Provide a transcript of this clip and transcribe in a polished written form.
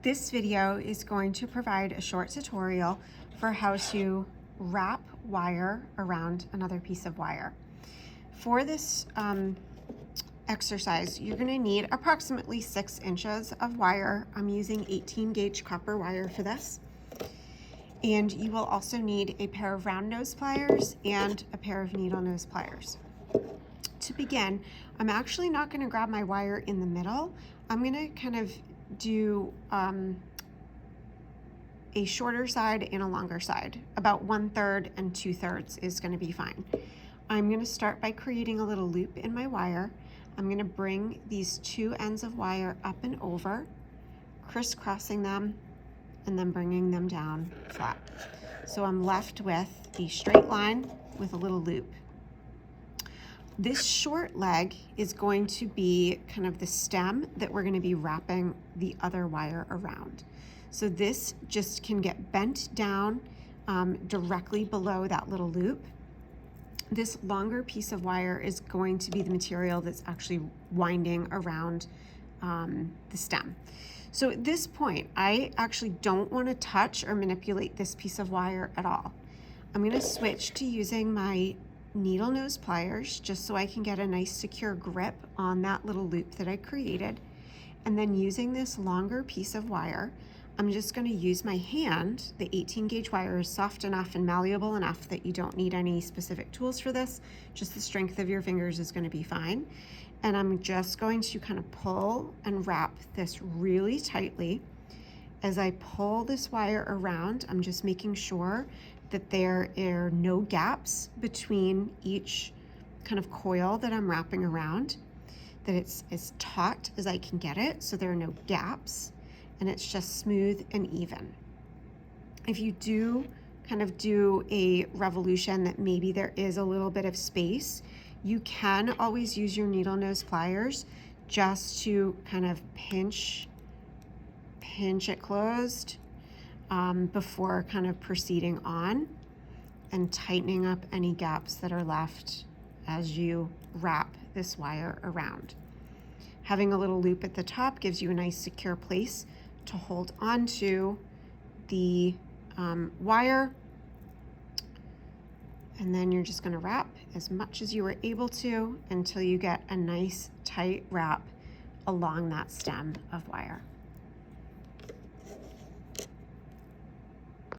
This video is going to provide a short tutorial for how to wrap wire around another piece of wire. For this exercise, you're going to need approximately 6 inches of wire. I'm using 18 gauge copper wire for this. And you will also need a pair of round nose pliers and a pair of needle nose pliers. To begin, I'm actually not going to grab my wire in the middle. I'm going to kind of do a shorter side and a longer side. About 1/3 and 2/3 is going to be fine. I'm going to start by creating a little loop in my wire. I'm going to bring these 2 ends of wire up and over, crisscrossing them, and then bringing them down flat. So I'm left with a straight line with a little loop. This short leg is going to be kind of the stem that we're going to be wrapping the other wire around. So this just can get bent down directly below that little loop. This longer piece of wire is going to be the material that's actually winding around the stem. So at this point, I actually don't want to touch or manipulate this piece of wire at all. I'm going to switch to using my needle nose pliers just so I can get a nice secure grip on that little loop that I created. And then using this longer piece of wire, I'm just going to use my hand. The 18 gauge wire is soft enough and malleable enough that you don't need any specific tools for this. Just the strength of your fingers is going to be fine. And I'm just going to kind of pull and wrap this really tightly. As I pull this wire around, I'm just making sure that there are no gaps between each kind of coil that I'm wrapping around, that it's as taut as I can get it, so there are no gaps, and it's just smooth and even. If you do kind of do a revolution that maybe there is a little bit of space, you can always use your needle nose pliers just to kind of pinch it closed before kind of proceeding on and tightening up any gaps that are left as you wrap this wire around. Having a little loop at the top gives you a nice secure place to hold onto the wire, and then you're just going to wrap as much as you were able to until you get a nice tight wrap along that stem of wire.